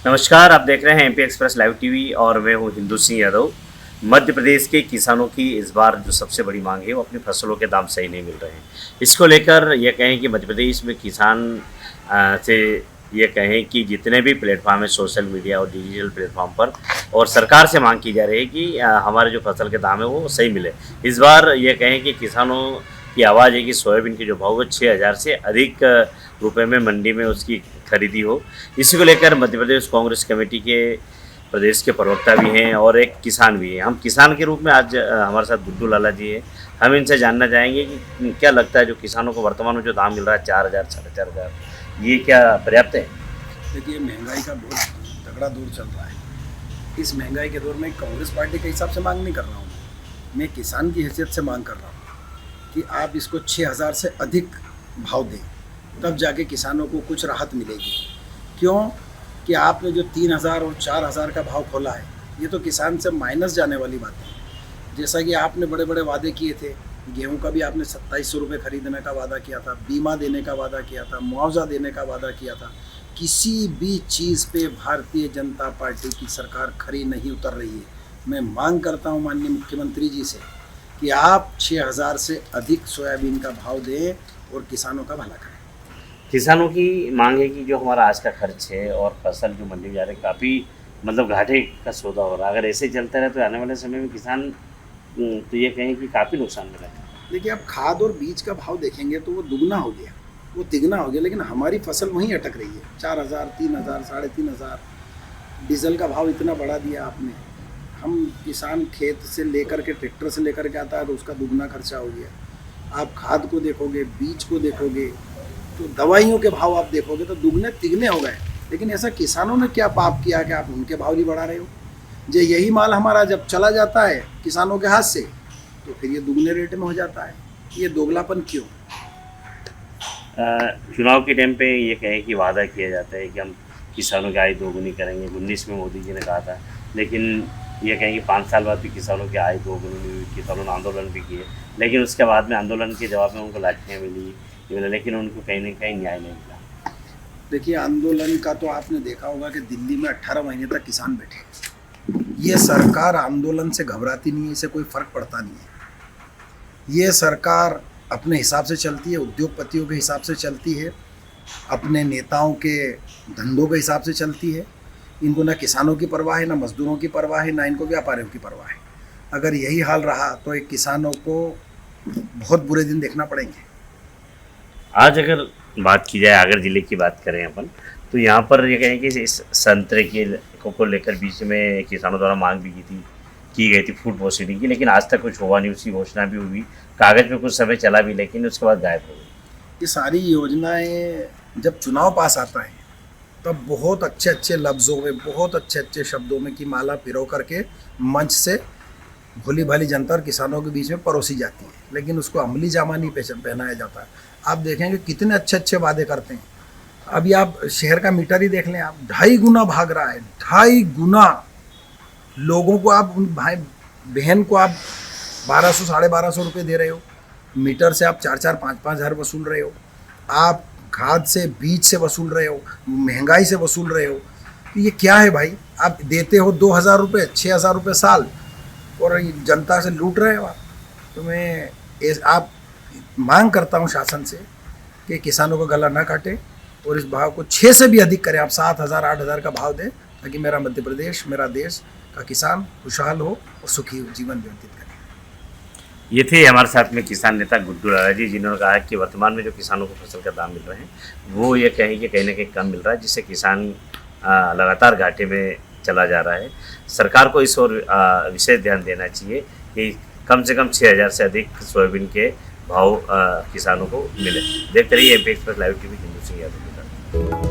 नमस्कार, आप देख रहे हैं एमपी एक्सप्रेस लाइव टीवी और मैं हूं हिंदू सिंह यादव। मध्य प्रदेश के किसानों की इस बार जो सबसे बड़ी मांग है वो अपनी फसलों के दाम सही नहीं मिल रहे हैं। इसको लेकर ये कहें कि मध्य प्रदेश में किसान से ये कहें कि जितने भी प्लेटफॉर्म है सोशल मीडिया और डिजिटल प्लेटफॉर्म पर और सरकार से मांग की जा रही है कि हमारे जो फसल के दाम है वो सही मिले। इस बार ये कहें कि किसानों की आवाज़ है कि सोयाबीन के जो भाव है 6,000 से अधिक रुपए में मंडी में उसकी खरीदी हो। इसी को लेकर मध्य प्रदेश कांग्रेस कमेटी के प्रदेश के प्रवक्ता भी हैं और एक किसान भी हैं। हम किसान के रूप में आज हमारे साथ गुड्डू लाला जी हैं। हम इनसे जानना चाहेंगे कि क्या लगता है जो किसानों को वर्तमान में जो दाम मिल रहा है 4,000 4,500, ये क्या पर्याप्त है? देखिए, महंगाई का बहुत तगड़ा दौर चल रहा है। इस महंगाई के दौर में कांग्रेस पार्टी के हिसाब से मांग नहीं कर रहा हूँ, मैं किसान की हैसियत से मांग कर रहा हूँ कि आप इसको 6,000 से अधिक भाव दें, तब जाके किसानों को कुछ राहत मिलेगी। क्यों कि आपने जो 3,000 और 4,000 का भाव खोला है, ये तो किसान से माइनस जाने वाली बात है। जैसा कि आपने बड़े बड़े वादे किए थे, गेहूं का भी आपने 2700 रुपये खरीदने का वादा किया था, बीमा देने का वादा किया था, मुआवजा देने का वादा किया था। किसी भी चीज़ पे भारतीय जनता पार्टी की सरकार खरी नहीं उतर रही है। मैं मांग करता हूं माननीय मुख्यमंत्री जी से कि आप 6,000 से अधिक सोयाबीन का भाव दें और किसानों का भला करें। किसानों की मांग है कि जो हमारा आज का खर्च है और फसल जो मंडी में जा रही है काफ़ी मतलब घाटे का सौदा हो रहा है। अगर ऐसे ही चलता रहे तो आने वाले समय में किसान तो ये कहें कि काफ़ी नुकसान में रहेगा। देखिए, आप खाद और बीज का भाव देखेंगे तो वो दुगना हो गया, वो तिगना हो गया, लेकिन हमारी फसल वहीं अटक रही है। 4,000, 3,000, 3,500 डीजल का भाव इतना बढ़ा दिया आपने। हम किसान खेत से लेकर के ट्रैक्टर से लेकर के आता है तो उसका दुगना खर्चा हो गया। आप खाद को देखोगे, बीज को देखोगे, तो दवाइयों के भाव आप देखोगे तो दुगने तिगने हो गए। लेकिन ऐसा किसानों ने क्या पाप किया कि आप उनके भाव नहीं बढ़ा रहे हो? जो यही माल हमारा जब चला जाता है किसानों के हाथ से तो फिर ये दुगने रेट में हो जाता है। ये दोगलापन क्यों? चुनाव के टाइम पे ये कहें कि वादा किया जाता है कि हम किसानों की आय दोगुनी करेंगे। 19 में मोदी जी ने कहा था, लेकिन ये कहें कि 5 साल बाद भी किसानों की आय दोगुनी नहीं हुई। किसानों ने आंदोलन भी किए, लेकिन उसके बाद में आंदोलन के जवाब में उनको लाठियाँ मिली, लेकिन उनको कहीं ना कहीं न्याय नहीं मिला। देखिए, आंदोलन का तो आपने देखा होगा कि दिल्ली में 18 महीने तक किसान बैठे। ये सरकार आंदोलन से घबराती नहीं है, इसे कोई फर्क पड़ता नहीं है। ये सरकार अपने हिसाब से चलती है, उद्योगपतियों के हिसाब से चलती है, अपने नेताओं के धंधों के हिसाब से चलती है। इनको ना किसानों की परवाह है, ना मजदूरों की परवाह है, ना इनको व्यापारियों की परवाह है। अगर यही हाल रहा तो एक किसानों को बहुत बुरे दिन देखना पड़ेंगे। आज अगर बात की जाए आगर जिले की बात करें अपन, तो यहाँ पर ये कहें कि इस संतरे के को लेकर बीच में किसानों द्वारा मांग भी की गई थी फूड प्रोसीडिंग की, लेकिन आज तक कुछ हुआ नहीं। उसकी घोषणा भी हुई, कागज़ पे कुछ समय चला भी, लेकिन उसके बाद गायब हो गई। ये सारी योजनाएं जब चुनाव पास आता है तब बहुत अच्छे अच्छे लफ्ज़ों में, बहुत अच्छे अच्छे शब्दों में की माला पिरो करके मंच से भोली भाली जनता और किसानों के बीच में परोसी जाती है, लेकिन उसको अमली जामा नहीं पहनाया जाता है। आप देखेंगे कितने अच्छे अच्छे वादे करते हैं। अभी आप शहर का मीटर ही देख लें, आप 2.5 गुना भाग रहा है, 2.5 गुना। लोगों को आप, उन भाई बहन को आप 1,200 1,250 रुपये दे रहे हो, मीटर से आप 4-4 5-5 हज़ार वसूल रहे हो, आप खाद से बीज से वसूल रहे हो, महंगाई से वसूल रहे हो। तो ये क्या है भाई? आप देते हो 2,000 रुपये, 6,000 रुपये साल, और जनता से लूट रहे हो आप। तो मैं आप मांग करता हूँ शासन से कि किसानों का गला ना काटे और इस भाव को 6 से भी अधिक करें। आप 7,000 8,000 का भाव दें ताकि मेरा मध्य प्रदेश, मेरा देश का किसान खुशहाल हो और सुखी जीवन व्यतीत करे। ये थे हमारे साथ में किसान नेता गुड्डू लाला जी, जिन्होंने कहा कि वर्तमान में जो किसानों को फसल का दाम मिल रहे हैं वो ये कहें कि कहीं ना कहीं कम मिल रहा है, जिससे किसान लगातार घाटे में चला जा रहा है। सरकार को इस ओर विशेष ध्यान देना चाहिए कि कम से कम 6,000 से अधिक सोयाबीन के भाव किसानों को मिले। देखते रहिए MP express live TV, Hindu Singh Yadav के साथ।